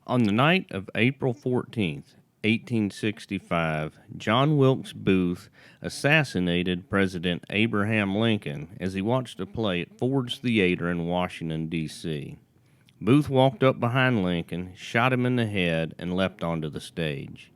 On the night of April 14th, 1865, John Wilkes Booth assassinated President Abraham Lincoln as he watched a play at Ford's Theater in Washington, D.C. Booth walked up behind Lincoln, shot him in the head, and leapt onto the stage.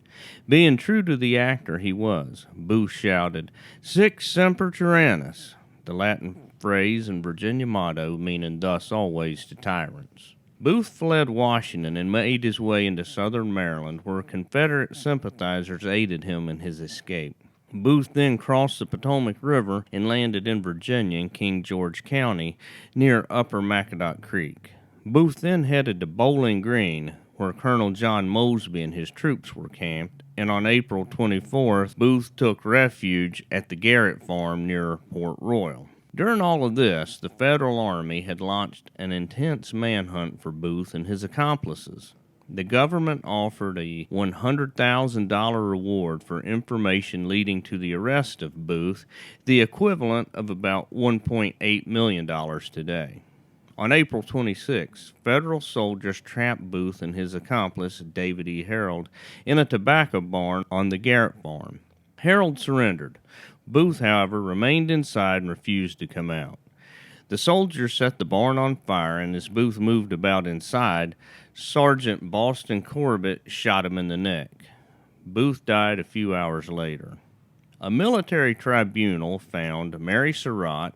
Being true to the actor he was, Booth shouted, "Sic semper tyrannis," the Latin phrase and Virginia motto meaning thus always to tyrants. Booth fled Washington and made his way into southern Maryland, where Confederate sympathizers aided him in his escape. Booth then crossed the Potomac River and landed in Virginia in King George County near Upper Mackinac Creek. Booth then headed to Bowling Green, where Colonel John Mosby and his troops were camped, and on April 24th, Booth took refuge at the Garrett Farm near Port Royal. During all of this, the Federal Army had launched an intense manhunt for Booth and his accomplices. The government offered a $100,000 reward for information leading to the arrest of Booth, the equivalent of about $1.8 million today. On April 26, federal soldiers trapped Booth and his accomplice, David E. Harold, in a tobacco barn on the Garrett Farm. Harold surrendered. Booth, however, remained inside and refused to come out. The soldiers set the barn on fire, and as Booth moved about inside, Sergeant Boston Corbett shot him in the neck. Booth died a few hours later. A military tribunal found Mary Surratt,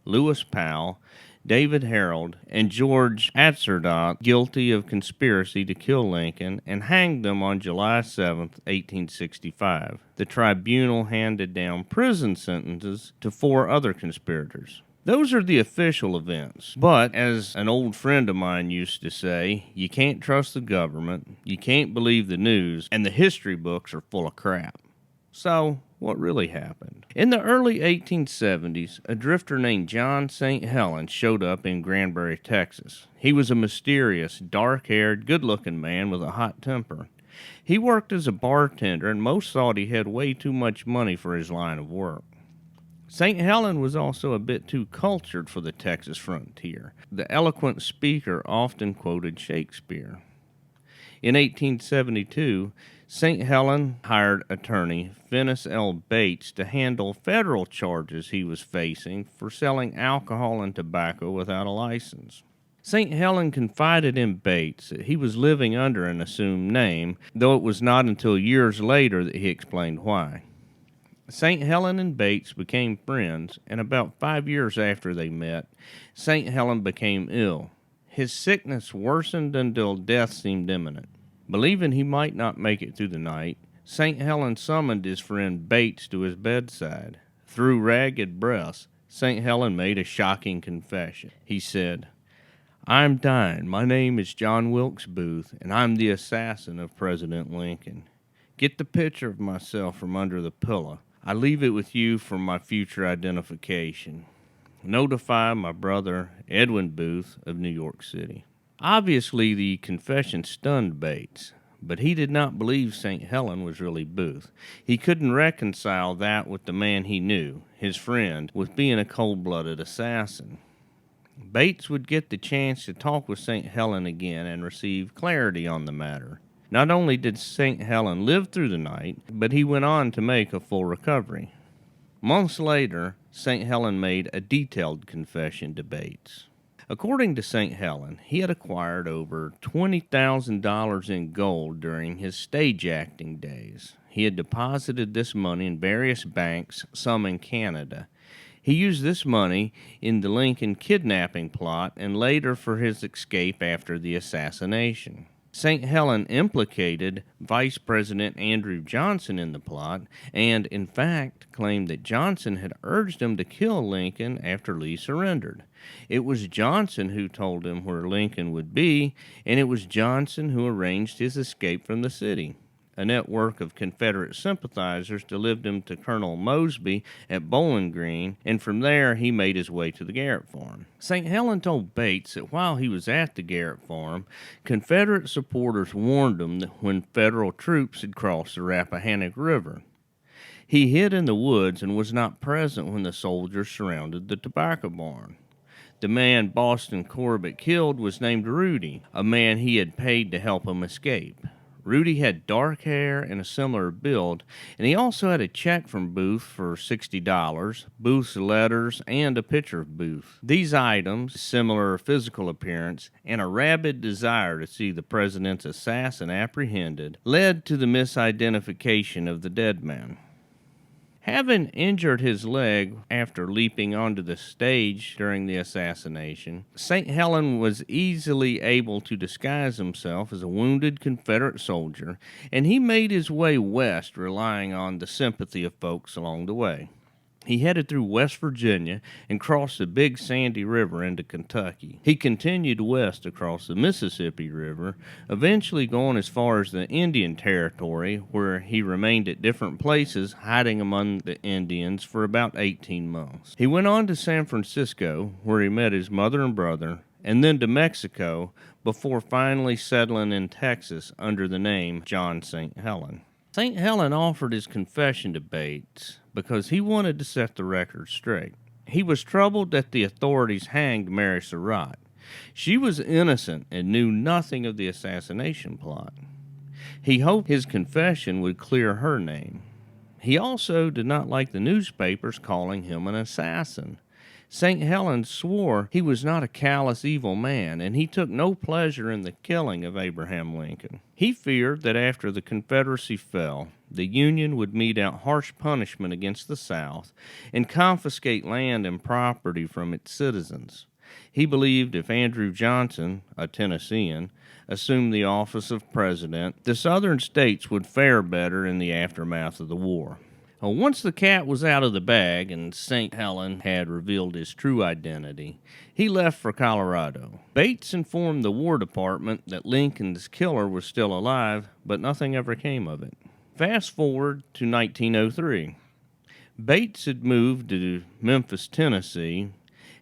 Lewis Powell, David Harold, and George Atzerodt guilty of conspiracy to kill Lincoln and hanged them on July 7, 1865. The tribunal handed down prison sentences to 4 other conspirators. Those are the official events, but as an old friend of mine used to say, you can't trust the government, you can't believe the news, and the history books are full of crap. So, what really happened? In the early 1870s, a drifter named John St. Helens showed up in Granbury, Texas. He was a mysterious, dark-haired, good-looking man with a hot temper. He worked as a bartender, and most thought he had way too much money for his line of work. St. Helens was also a bit too cultured for the Texas frontier. The eloquent speaker often quoted Shakespeare. In 1872, St. Helens hired attorney Finis L. Bates to handle federal charges he was facing for selling alcohol and tobacco without a license. St. Helens confided in Bates that he was living under an assumed name, though it was not until years later that he explained why. St. Helens and Bates became friends, and about 5 years after they met, St. Helens became ill. His sickness worsened until death seemed imminent. Believing he might not make it through the night, St. Helens summoned his friend Bates to his bedside. Through ragged breaths, St. Helens made a shocking confession. He said, "I'm dying. My name is John Wilkes Booth, and I'm the assassin of President Lincoln. Get the picture of myself from under the pillow. I leave it with you for my future identification. Notify my brother, Edwin Booth, of New York City." Obviously, the confession stunned Bates, but he did not believe St. Helens was really Booth. He couldn't reconcile that with the man he knew, his friend, with being a cold-blooded assassin. Bates would get the chance to talk with St. Helens again and receive clarity on the matter. Not only did St. Helens live through the night, but he went on to make a full recovery. Months later, St. Helens made a detailed confession to Bates. According to St. Helens, he had acquired over $20,000 in gold during his stage acting days. He had deposited this money in various banks, some in Canada. He used this money in the Lincoln kidnapping plot and later for his escape after the assassination. St. Helens implicated Vice President Andrew Johnson in the plot and, in fact, claimed that Johnson had urged him to kill Lincoln after Lee surrendered. It was Johnson who told him where Lincoln would be, and it was Johnson who arranged his escape from the city. A network of Confederate sympathizers delivered him to Colonel Mosby at Bowling Green, and from there he made his way to the Garrett Farm. St. Helens told Bates that while he was at the Garrett Farm, Confederate supporters warned him that when Federal troops had crossed the Rappahannock River. He hid in the woods and was not present when the soldiers surrounded the tobacco barn. The man Boston Corbett killed was named Rudy, a man he had paid to help him escape. Rudy had dark hair and a similar build, and he also had a check from Booth for $60, Booth's letters, and a picture of Booth. These items, similar physical appearance, and a rabid desire to see the president's assassin apprehended, led to the misidentification of the dead man. Having injured his leg after leaping onto the stage during the assassination, St. Helen was easily able to disguise himself as a wounded Confederate soldier, and he made his way west, relying on the sympathy of folks along the way. He headed through West Virginia and crossed the Big Sandy River into Kentucky. He continued west across the Mississippi River, eventually going as far as the Indian Territory, where he remained at different places, hiding among the Indians for about 18 months. He went on to San Francisco, where he met his mother and brother, and then to Mexico, before finally settling in Texas under the name John St. Helen. St. Helen offered his confession to Bates because he wanted to set the record straight. He was troubled that the authorities hanged Mary Surratt. She was innocent and knew nothing of the assassination plot. He hoped his confession would clear her name. He also did not like the newspapers calling him an assassin. St. Helen swore he was not a callous, evil man, and he took no pleasure in the killing of Abraham Lincoln. He feared that after the Confederacy fell, the Union would mete out harsh punishment against the South and confiscate land and property from its citizens. He believed if Andrew Johnson, a Tennessean, assumed the office of president, the Southern states would fare better in the aftermath of the war. Once the cat was out of the bag and St. Helen had revealed his true identity, he left for Colorado. Bates informed the War Department that Lincoln's killer was still alive, but nothing ever came of it. Fast forward to 1903. Bates had moved to Memphis, Tennessee,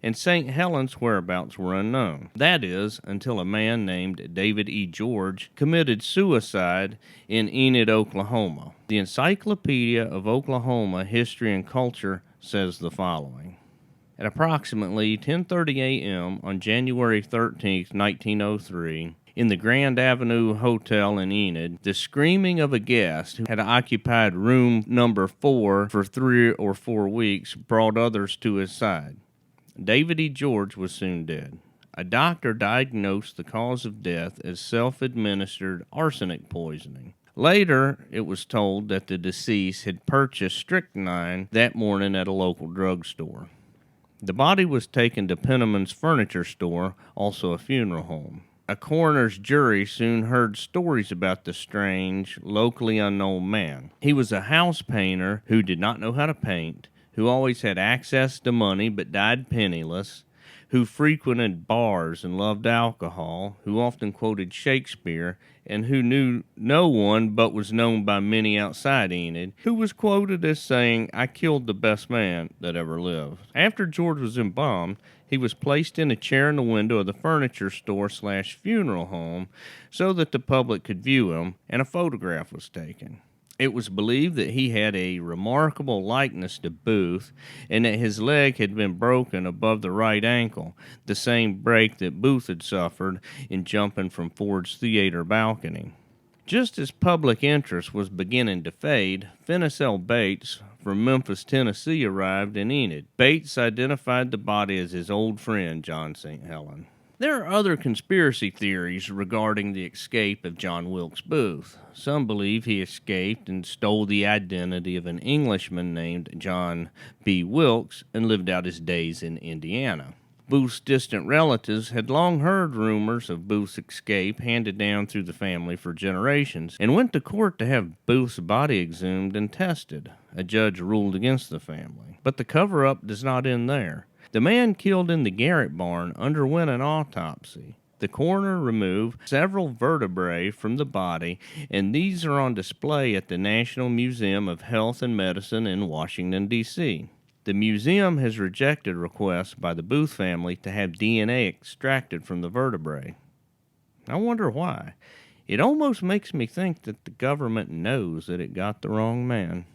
and St. Helen's whereabouts were unknown. That is, until a man named David E. George committed suicide in Enid, Oklahoma. The Encyclopedia of Oklahoma History and Culture says the following. At approximately 10:30 a.m. on January 13, 1903, in the Grand Avenue Hotel in Enid, the screaming of a guest who had occupied room number 4 for 3 or 4 weeks brought others to his side. David E. George was soon dead. A doctor diagnosed the cause of death as self-administered arsenic poisoning. Later, it was told that the deceased had purchased strychnine that morning at a local drugstore. The body was taken to Penniman's Furniture Store, also a funeral home. A coroner's jury soon heard stories about the strange, locally unknown man. He was a house painter who did not know how to paint, who always had access to money but died penniless, who frequented bars and loved alcohol, who often quoted Shakespeare, and who knew no one but was known by many outside Enid, who was quoted as saying, "I killed the best man that ever lived." After George was embalmed, he was placed in a chair in the window of the furniture store/funeral home so that the public could view him, and a photograph was taken. It was believed that he had a remarkable likeness to Booth, and that his leg had been broken above the right ankle, the same break that Booth had suffered in jumping from Ford's theater balcony. Just as public interest was beginning to fade, Finis L. Bates from Memphis, Tennessee arrived in Enid. Bates identified the body as his old friend, John St. Helen. There are other conspiracy theories regarding the escape of John Wilkes Booth. Some believe he escaped and stole the identity of an Englishman named John B. Wilkes and lived out his days in Indiana. Booth's distant relatives had long heard rumors of Booth's escape handed down through the family for generations and went to court to have Booth's body exhumed and tested. A judge ruled against the family. But the cover-up does not end there. The man killed in the Garrett barn underwent an autopsy. The coroner removed several vertebrae from the body, and these are on display at the National Museum of Health and Medicine in Washington, D.C. The museum has rejected requests by the Booth family to have DNA extracted from the vertebrae. I wonder why. It almost makes me think that the government knows that it got the wrong man.